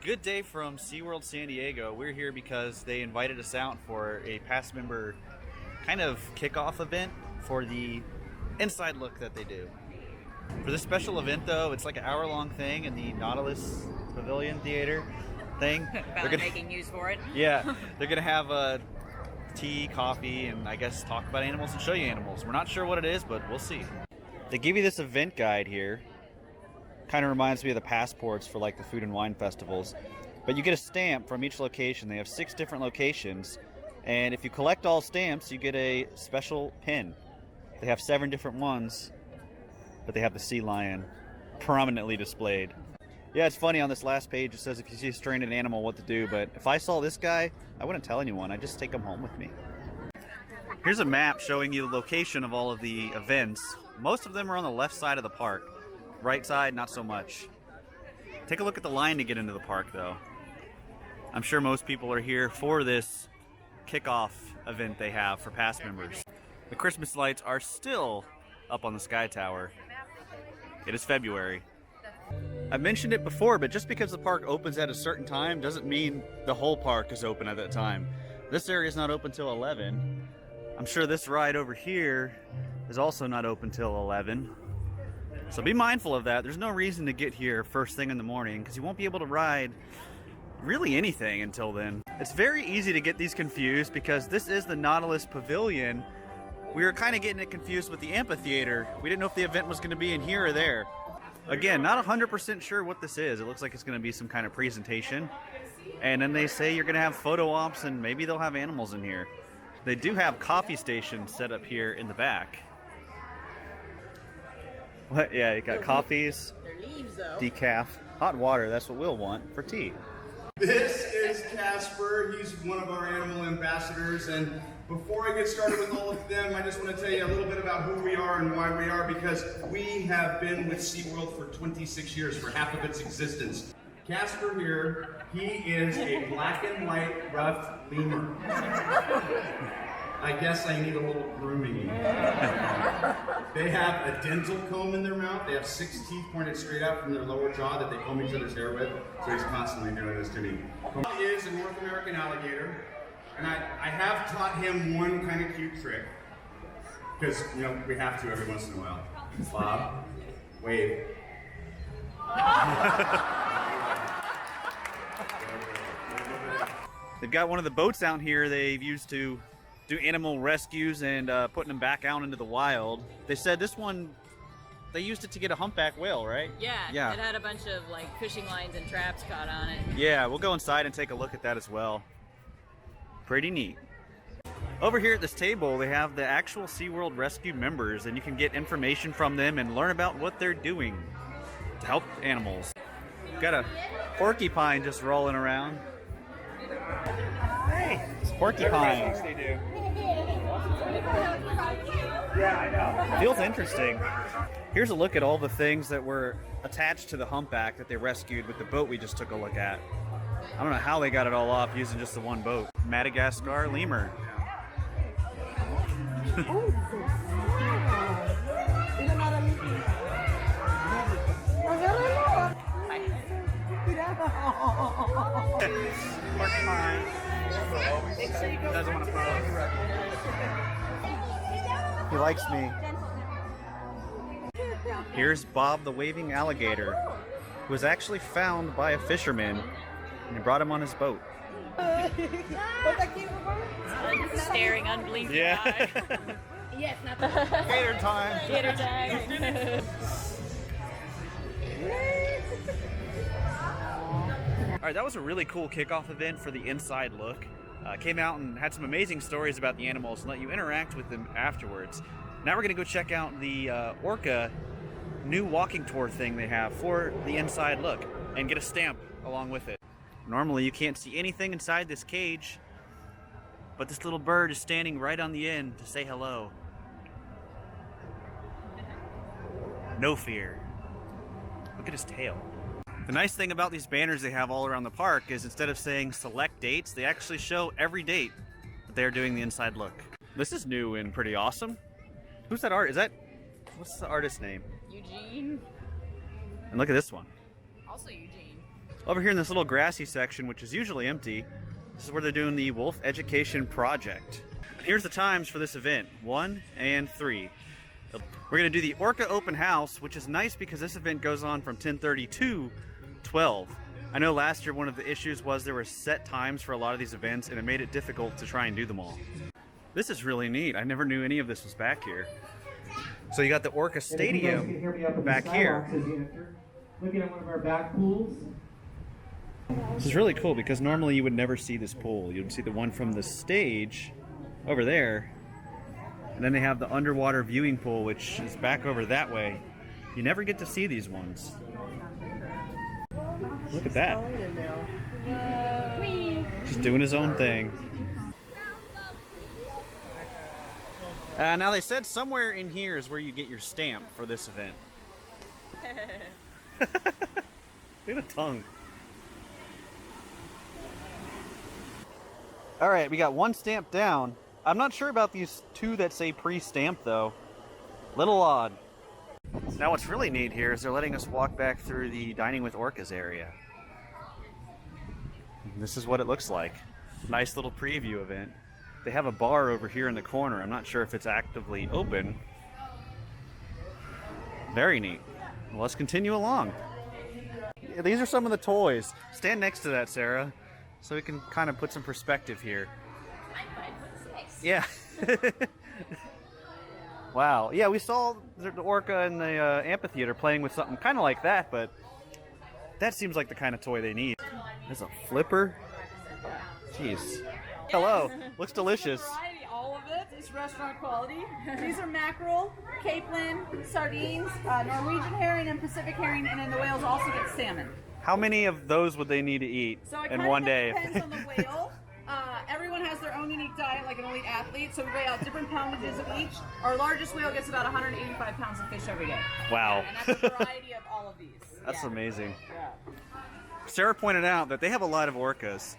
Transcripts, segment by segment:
Good day from SeaWorld San Diego. We're here because they invited us out for a past member kind of kickoff event for the inside look that they do. For this special event though, it's like an hour-long thing in the Nautilus Pavilion Theater thing. About making use for it. Yeah, they're gonna have tea, coffee, and I guess talk about animals and show you animals. We're not sure what it is, but we'll see. They give you this event guide here. Kind of reminds me of the passports for like the food and wine festivals. But you get a stamp from each location. They have 6 different locations. And if you collect all stamps, you get a special pin. They have 7 different ones, but they have the sea lion prominently displayed. Yeah, it's funny on this last page it says if you see a stranded animal what to do, but if I saw this guy, I wouldn't tell anyone. I'd just take him home with me. Here's a map showing you the location of all of the events. Most of them are on the left side of the park. Right side, not so much. Take a look at the line to get into the park, though. I'm sure most people are here for this kickoff event they have for past members. The Christmas lights are still up on the Sky Tower. It is February. I mentioned it before, but just because the park opens at a certain time doesn't mean the whole park is open at that time. This area is not open till 11. I'm sure this ride over here is also not open till 11. So be mindful of that. There's no reason to get here first thing in the morning because you won't be able to ride really anything until then. It's very easy to get these confused because this is the Nautilus Pavilion. We were kind of getting it confused with the amphitheater. We didn't know if the event was going to be in here or there. Again, not 100% sure what this is. It looks like it's going to be some kind of presentation. And then they say you're going to have photo ops and maybe they'll have animals in here. They do have coffee stations set up here in the back. What? Yeah, you got coffees, They're leaves, though. decaf, hot water. That's what we'll want for tea. This is Casper. He's one of our animal ambassadors. And before I get started with all of them, I just want to tell you a little bit about who we are and why we are, because we have been with SeaWorld for 26 years, for half of its existence. Casper here, he is a black and white ruffed lemur. I guess I need a little grooming. They have a dental comb in their mouth. They have 6 teeth pointed straight out from their lower jaw that they comb each other's hair with. So he's constantly doing this to me. He is a North American alligator. And I have taught him one kind of cute trick. Because, you know, we have to every once in a while. Bob, wave. They've got one of the boats out here they've used to do animal rescues and putting them back out into the wild. They said this one, they used it to get a humpback whale, right? Yeah, it had a bunch of like fishing lines and traps caught on it. Yeah, we'll go inside and take a look at that as well. Pretty neat. Over here at this table, they have the actual SeaWorld Rescue members, and you can get information from them and learn about what they're doing to help animals. Got a porcupine just rolling around. Hey, it's porcupine. They do. Yeah, I know. Feels interesting. Here's a look at all the things that were attached to the humpback that they rescued with the boat we just took a look at. I don't know how they got it all off using just the one boat. Madagascar lemur. Doesn't want to pose. He likes me. Here's Bob the waving alligator, who was actually found by a fisherman, and he brought him on his boat. Staring unbelieving eye. Yes, not the Gator time. gator time. Alright, that was a really cool kickoff event for the inside look. Came out and had some amazing stories about the animals and let you interact with them afterwards. Now we're going to go check out the Orca new walking tour thing they have for the inside look and get a stamp along with it. Normally you can't see anything inside this cage, but this little bird is standing right on the end to say hello. No fear. Look at his tail. The nice thing about these banners they have all around the park is instead of saying select dates, they actually show every date that they're doing the inside look. This is new and pretty awesome. Who's that art? Is that, what's the artist's name? Eugene. And look at this one. Also Eugene. Over here in this little grassy section, which is usually empty, this is where they're doing the Wolf Education Project. Here's the times for this event, 1 and 3. We're going to do the Orca Open House, which is nice because this event goes on from 10:30 to 12. I know last year one of the issues was there were set times for a lot of these events and it made it difficult to try and do them all. This is really neat. I never knew any of this was back here. So you got the Orca Stadium back here. Looking at one of our back pools. This is really cool because normally you would never see this pool. You'd see the one from the stage over there. And then they have the underwater viewing pool, which is back over that way. You never get to see these ones. Look at that. Just doing his own thing. Now they said somewhere in here is where you get your stamp for this event. Look at the tongue. Alright, we got one stamp down. I'm not sure about these two that say pre-stamped though. Little odd. Now what's really neat here is they're letting us walk back through the Dining with Orcas area. This is what it looks like. Nice little preview event. They have a bar over here in the corner. I'm not sure if it's actively open. Very neat. Well, let's continue along. Yeah, these are some of the toys. Stand next to that, Sarah, so we can kind of put some perspective here. Yeah. Wow. Yeah, we saw the Orca in the amphitheater playing with something kind of like that, but that seems like the kind of toy they need. There's a flipper. Jeez. Hello. Looks delicious. Variety, all of it is restaurant quality. These are mackerel, capelin, sardines, Norwegian herring, and Pacific herring, and then the whales also get salmon. How many of those would they need to eat in one day? Depends on the whale. Everyone has their own unique diet, like an elite athlete, so we weigh out different poundages of each. Our largest whale gets about 185 pounds of fish every day. Wow. And that's a variety of all of these. That's amazing. Yeah. Sarah pointed out that they have a lot of orcas.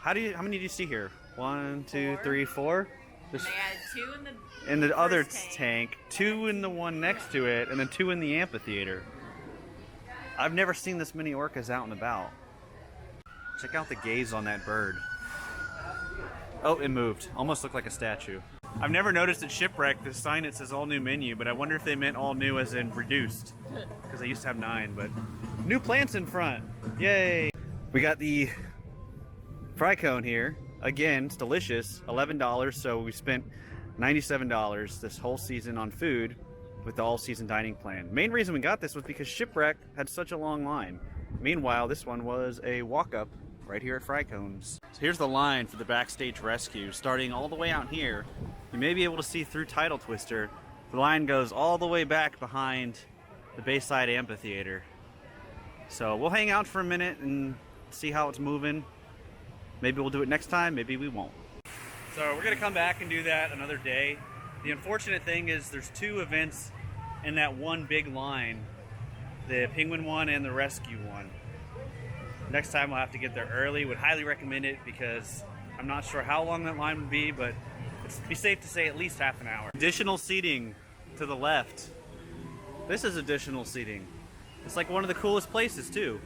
How many do you see here? 1, 2, 3, 4? They added 2 in the in the other tank. tank, 2 in the one next to it, and then 2 in the amphitheater. I've never seen this many orcas out and about. Check out the gaze on that bird. Oh, it moved. Almost looked like a statue. I've never noticed at Shipwreck the sign that says all new menu, but I wonder if they meant all new as in reduced. Because they used to have 9, but new plants in front. Yay! We got the fry cone here. Again, it's delicious. $11, so we spent $97 this whole season on food with the all-season dining plan. Main reason we got this was because Shipwreck had such a long line. Meanwhile, this one was a walk-up right here at Fry Cones. So here's the line for the backstage rescue. Starting all the way out here, you may be able to see through Tidal Twister. The line goes all the way back behind the Bayside Amphitheater. So we'll hang out for a minute and see how it's moving. Maybe we'll do it next time, maybe we won't. So we're gonna come back and do that another day. The unfortunate thing is there's 2 events in that one big line, the penguin one and the rescue one. Next time we'll have to get there early. Would highly recommend it because I'm not sure how long that line would be, but it'd be safe to say at least half an hour. Additional seating to the left. This is additional seating. It's like one of the coolest places too.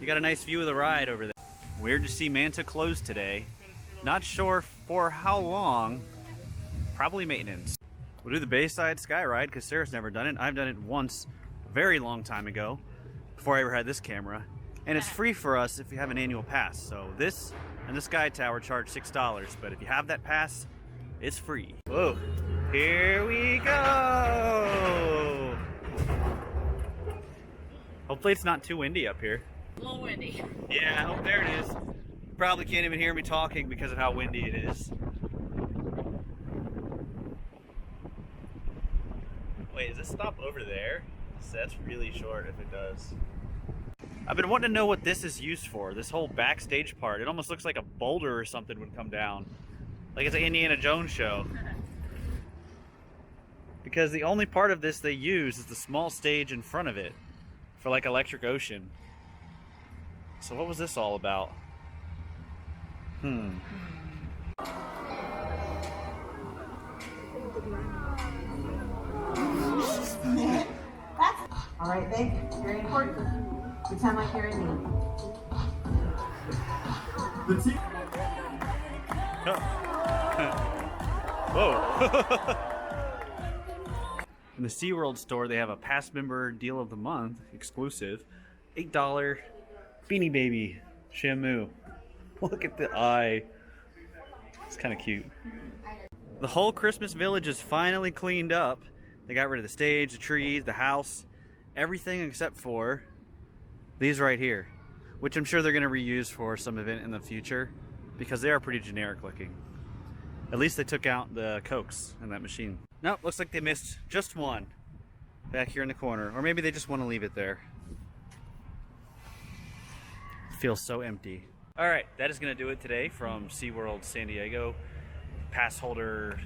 You got a nice view of the ride over there. Weird to see Manta closed today. Not sure for how long. Probably maintenance. We'll do the Bayside Sky Ride because Sarah's never done it. I've done it once a very long time ago, before I ever had this camera. And it's free for us if you have an annual pass. So this and the Sky Tower charge $6, but if you have that pass, it's free. Whoa, here we go. Hopefully it's not too windy up here. A little windy. Yeah, oh, there it is. You probably can't even hear me talking because of how windy it is. Wait, does this stop over there? That's really short if it does. I've been wanting to know what this is used for, this whole backstage part. It almost looks like a boulder or something would come down. Like it's an Indiana Jones show. Because the only part of this they use is the small stage in front of it for like Electric Ocean. So what was this all about? All right, thank you. Very important. Pretend like you're in me. Whoa. In the SeaWorld store, they have a past member deal of the month, exclusive. $8 Beanie Baby Shamu. Look at the eye. It's kind of cute. The whole Christmas village is finally cleaned up. They got rid of the stage, the trees, the house, everything except for these right here, which I'm sure they're going to reuse for some event in the future because they are pretty generic looking. At least they took out the Cokes in that machine. Nope, looks like they missed just one back here in the corner, or maybe they just want to leave it there. Feels so empty. All right, that is going to do it today from SeaWorld San Diego. Pass holder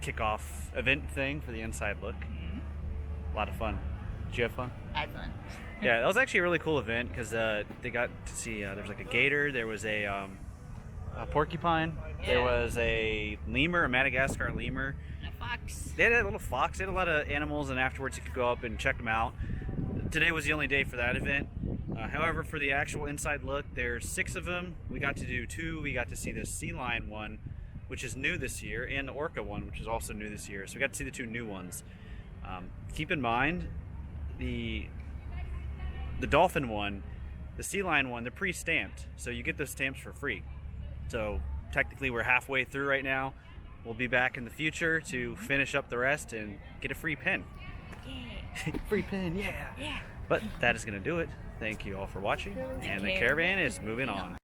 kickoff event thing for the inside look. A lot of fun. Did you have fun? I had fun. Yeah, that was actually a really cool event because they got to see, there was like a gator, there was a porcupine, there was a lemur, a Madagascar lemur. And a fox. They had a little fox, they had a lot of animals, and afterwards you could go up and check them out. Today was the only day for that event. However, for the actual inside look, there's 6 of them. We got to do 2. We got to see the sea lion one, which is new this year, and the orca one, which is also new this year. So we got to see the 2 new ones. Keep in mind, the dolphin one, the sea lion one, they're pre-stamped, so you get those stamps for free. So technically we're halfway through right now. We'll be back in the future to finish up the rest and get a free pin. Yeah. Free pin, yeah. Yeah. But that is going to do it. Thank you all for watching, and the caravan is moving on.